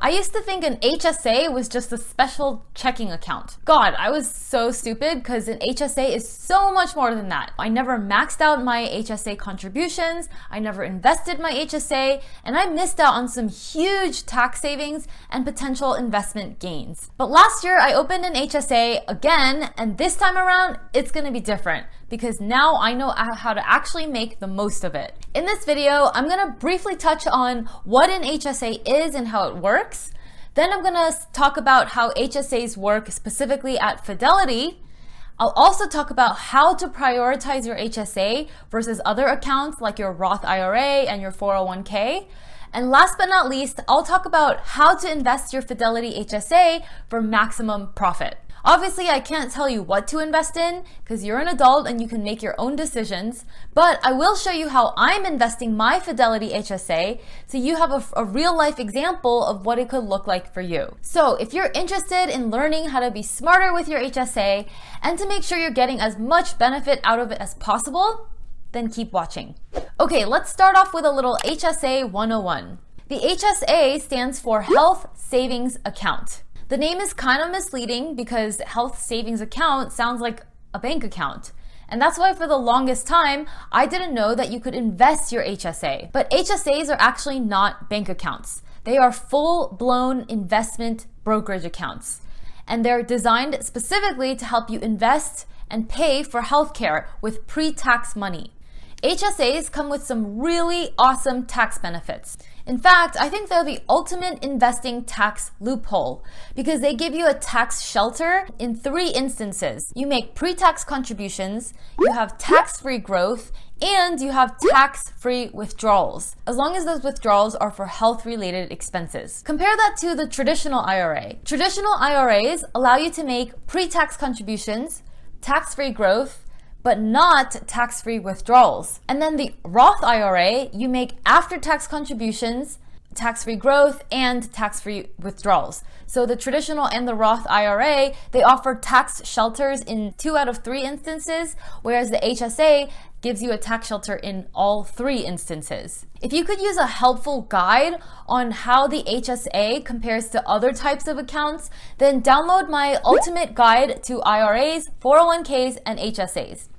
I used to think an HSA was just a special checking account. God, I was so stupid because an HSA is so much more than that. I never maxed out my HSA contributions, I never invested my HSA, and I missed out on some huge tax savings and potential investment gains. But last year I opened an HSA again, and this time around it's gonna be different because now I know how to actually make the most of it. In this video, I'm gonna briefly touch on what an HSA is and how it works. Then I'm gonna talk about how HSAs work specifically at Fidelity. I'll also talk about how to prioritize your HSA versus other accounts like your Roth IRA and your 401k. And last but not least, I'll talk about how to invest your Fidelity HSA for maximum profit. Obviously, I can't tell you what to invest in because you're an adult and you can make your own decisions, but I will show you how I'm investing my Fidelity HSA so you have a real life example of what it could look like for you. So if you're interested in learning how to be smarter with your HSA and to make sure you're getting as much benefit out of it as possible, then keep watching. Okay, let's start off with a little HSA 101. The HSA stands for Health Savings Account. The name is kind of misleading because health savings account sounds like a bank account. And that's why for the longest time, I didn't know that you could invest your HSA. But HSAs are actually not bank accounts. They are full-blown investment brokerage accounts. And they're designed specifically to help you invest and pay for healthcare with pre-tax money. HSAs come with some really awesome tax benefits. In fact, I think they're the ultimate investing tax loophole because they give you a tax shelter in 3 instances. You make pre-tax contributions, you have tax-free growth, and you have tax-free withdrawals, as long as those withdrawals are for health-related expenses. Compare that to the traditional IRA. Traditional IRAs allow you to make pre-tax contributions, tax-free growth, but not tax-free withdrawals. And then the Roth IRA, you make after-tax contributions, tax-free growth, and tax-free withdrawals. So the traditional and the Roth IRA, they offer tax shelters in 2 out of 3 instances, whereas the HSA gives you a tax shelter in all 3 instances. If you could use a helpful guide on how the HSA compares to other types of accounts, then download my ultimate guide to IRAs, 401ks, and HSAs.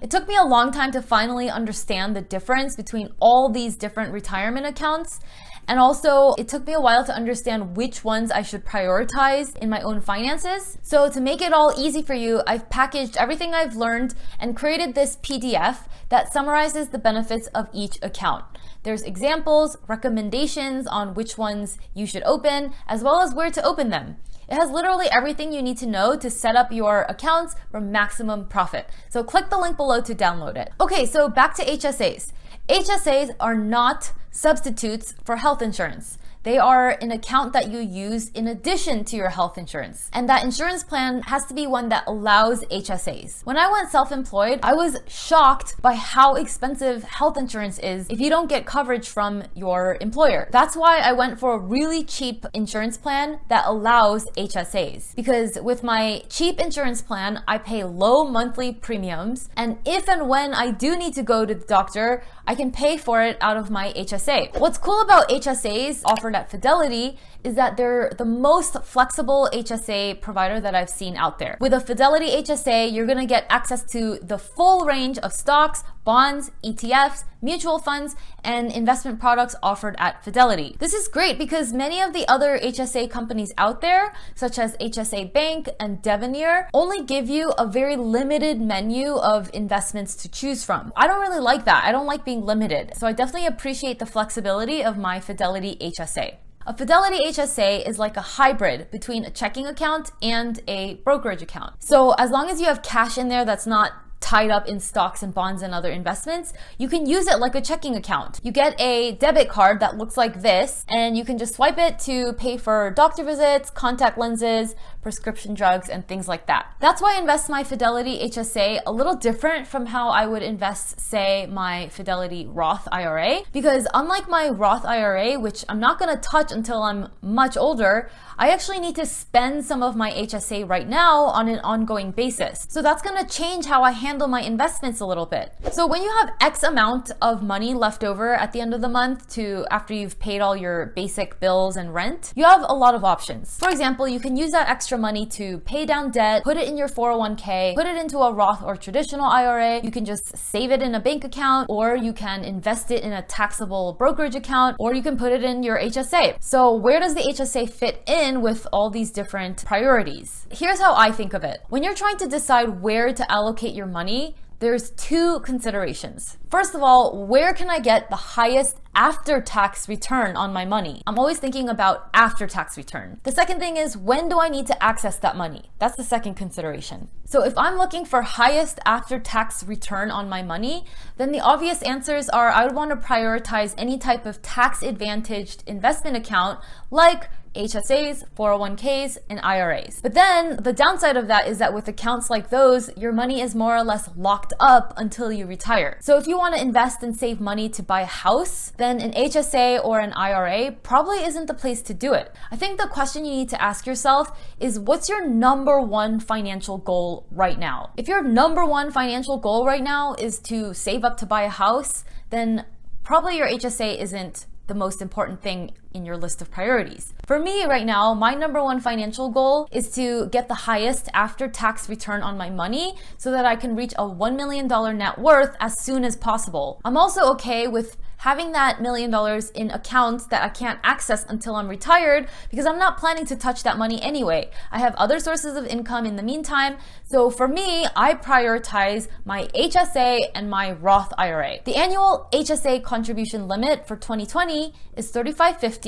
It took me a long time to finally understand the difference between all these different retirement accounts. And also, it took me a while to understand which ones I should prioritize in my own finances. So to make it all easy for you, I've packaged everything I've learned and created this PDF that summarizes the benefits of each account. There's examples, recommendations on which ones you should open, as well as where to open them. It has literally everything you need to know to set up your accounts for maximum profit. So click the link below to download it. Okay, so back to HSAs. HSAs are not substitutes for health insurance. They are an account that you use in addition to your health insurance. And that insurance plan has to be one that allows HSAs. When I went self-employed, I was shocked by how expensive health insurance is if you don't get coverage from your employer. That's why I went for a really cheap insurance plan that allows HSAs. Because with my cheap insurance plan, I pay low monthly premiums. And if and when I do need to go to the doctor, I can pay for it out of my HSA. What's cool about HSAs offered at Fidelity is that they're the most flexible HSA provider that I've seen out there. With a Fidelity HSA, you're gonna get access to the full range of stocks, bonds, ETFs, mutual funds, and investment products offered at Fidelity. This is great because many of the other HSA companies out there, such as HSA Bank and Devenir, only give you a very limited menu of investments to choose from. I don't really like that. I don't like being limited. So I definitely appreciate the flexibility of my Fidelity HSA. A Fidelity HSA is like a hybrid between a checking account and a brokerage account. So as long as you have cash in there that's not tied up in stocks and bonds and other investments, you can use it like a checking account. You get a debit card that looks like this, and you can just swipe it to pay for doctor visits, contact lenses, prescription drugs, and things like that. That's why I invest my Fidelity HSA a little different from how I would invest, say, my Fidelity Roth IRA, because unlike my Roth IRA, which I'm not gonna touch until I'm much older, I actually need to spend some of my HSA right now on an ongoing basis. So that's gonna change how I handle handle my investments a little bit. So when you have X amount of money left over at the end of the month after you've paid all your basic bills and rent, you have a lot of options. For example, you can use that extra money to pay down debt, put it in your 401k, put it into a Roth or traditional IRA. You can just save it in a bank account, or you can invest it in a taxable brokerage account, or you can put it in your HSA. So where does the HSA fit in with all these different priorities? Here's how I think of it. When you're trying to decide where to allocate your money, there's two considerations. First of all, where can I get the highest after-tax return on my money? I'm always thinking about after-tax return. The second thing is, when do I need to access that money? That's the second consideration. So if I'm looking for highest after-tax return on my money, then the obvious answers are I would want to prioritize any type of tax-advantaged investment account like HSAs, 401ks, and IRAs. But then the downside of that is that with accounts like those, your money is more or less locked up until you retire. So if you want to invest and save money to buy a house, then an HSA or an IRA probably isn't the place to do it. I think the question you need to ask yourself is, what's your number one financial goal right now? If your number one financial goal right now is to save up to buy a house, then probably your HSA isn't the most important thing in your list of priorities. For me right now, my number one financial goal is to get the highest after-tax return on my money so that I can reach a $1 million net worth as soon as possible. I'm also okay with having that $1 million in accounts that I can't access until I'm retired, because I'm not planning to touch that money anyway. I have other sources of income in the meantime. So for me, I prioritize my HSA and my Roth IRA. The annual HSA contribution limit for 2020 is $3,550.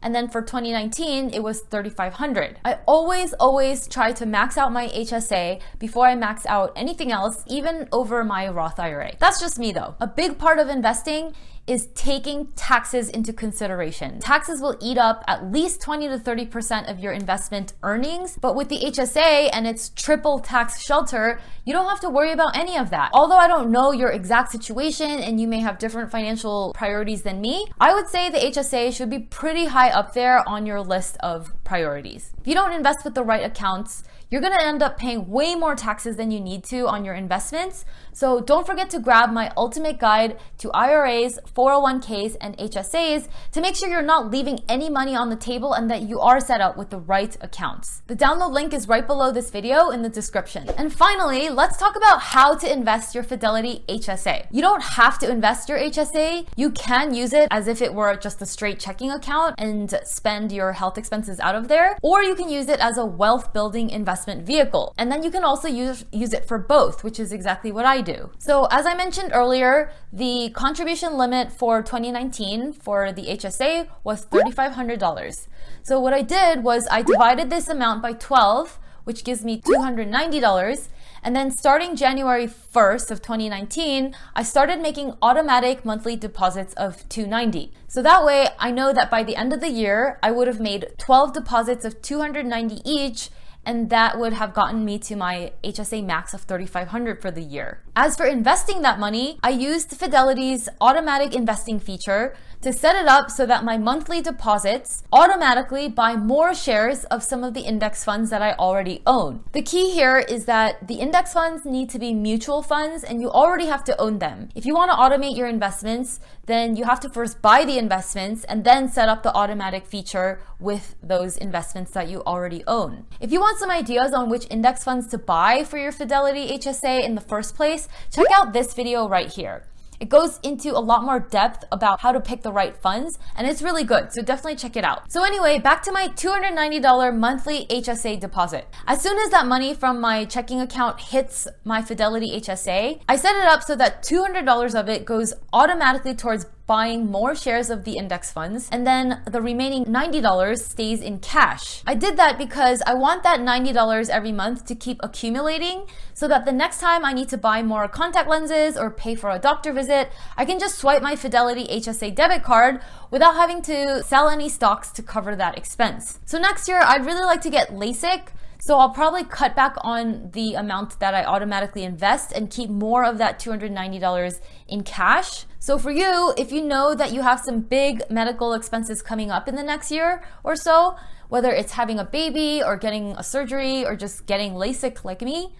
And then for 2019, it was $3,500. I always try to max out my HSA before I max out anything else, even over my Roth IRA. That's just me though. A big part of investing is taking taxes into consideration. Taxes will eat up at least 20 to 30% of your investment earnings, but with the HSA and its triple tax shelter, you don't have to worry about any of that. Although I don't know your exact situation and you may have different financial priorities than me, I would say the HSA should be pretty high up there on your list of priorities. If you don't invest with the right accounts, you're gonna end up paying way more taxes than you need to on your investments. So don't forget to grab my ultimate guide to IRAs, 401ks, and HSAs to make sure you're not leaving any money on the table and that you are set up with the right accounts. The download link is right below this video in the description. And finally, let's talk about how to invest your Fidelity HSA. You don't have to invest your HSA. You can use it as if it were just a straight checking account and spend your health expenses out of there, or you can use it as a wealth building investment vehicle. And then you can also use it for both, which is exactly what I do. So as I mentioned earlier, the contribution limit for 2019 for the HSA was $3,500. So what I did was I divided this amount by 12, which gives me $290. And then starting January 1st of 2019, I started making automatic monthly deposits of $290. So that way I know that by the end of the year, I would have made 12 deposits of $290 each, and that would have gotten me to my HSA max of $3,500 for the year. As for investing that money, I used Fidelity's automatic investing feature to set it up so that my monthly deposits automatically buy more shares of some of the index funds that I already own. The key here is that the index funds need to be mutual funds and you already have to own them. If you want to automate your investments, then you have to first buy the investments and then set up the automatic feature with those investments that you already own. If you want some ideas on which index funds to buy for your Fidelity HSA in the first place, check out this video right here. It goes into a lot more depth about how to pick the right funds, and it's really good, so definitely check it out. So anyway, back to my $290 monthly HSA deposit. As soon as that money from my checking account hits my Fidelity HSA, I set it up so that $200 of it goes automatically towards buying more shares of the index funds, and then the remaining $90 stays in cash. I did that because I want that $90 every month to keep accumulating so that the next time I need to buy more contact lenses or pay for a doctor visit, I can just swipe my Fidelity HSA debit card without having to sell any stocks to cover that expense. So next year, I'd really like to get LASIK. So I'll probably cut back on the amount that I automatically invest and keep more of that $290 in cash. So for you, if you know that you have some big medical expenses coming up in the next year or so, whether it's having a baby or getting a surgery or just getting LASIK like me,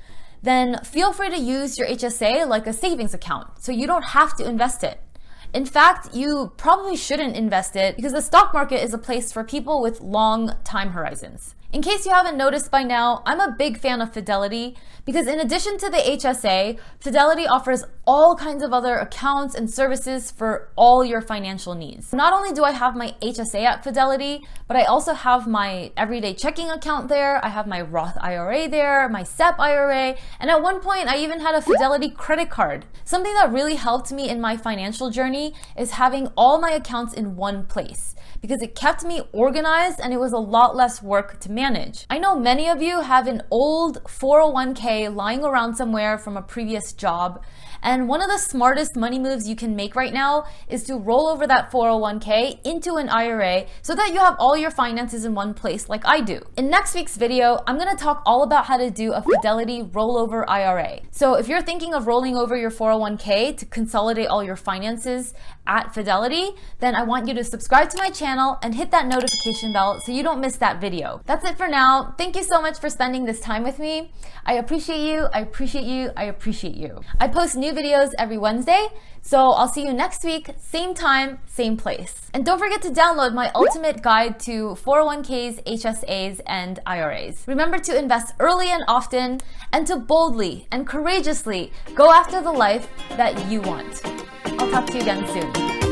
then feel free to use your HSA like a savings account, so you don't have to invest it. In fact, you probably shouldn't invest it because the stock market is a place for people with long time horizons. In case you haven't noticed by now, I'm a big fan of Fidelity because in addition to the HSA, Fidelity offers all kinds of other accounts and services for all your financial needs. Not only do I have my HSA at Fidelity, but I also have my everyday checking account there, I have my Roth IRA there, my SEP IRA, and at one point I even had a Fidelity credit card. Something that really helped me in my financial journey is having all my accounts in one place, because it kept me organized and it was a lot less work to manage. I know many of you have an old 401k lying around somewhere from a previous job, and one of the smartest money moves you can make right now is to roll over that 401k into an IRA so that you have all your finances in one place like I do. In next week's video, I'm gonna talk all about how to do a Fidelity rollover IRA. So if you're thinking of rolling over your 401k to consolidate all your finances at Fidelity, then I want you to subscribe to my channel and hit that notification bell so you don't miss that video. That's it for now. Thank you so much for spending this time with me. I appreciate you, I appreciate you, I appreciate you. I post new videos every Wednesday, so I'll see you next week, same time, same place. And don't forget to download my ultimate guide to 401ks, HSAs, and IRAs. Remember to invest early and often, and to boldly and courageously go after the life that you want. I'll talk to you again soon.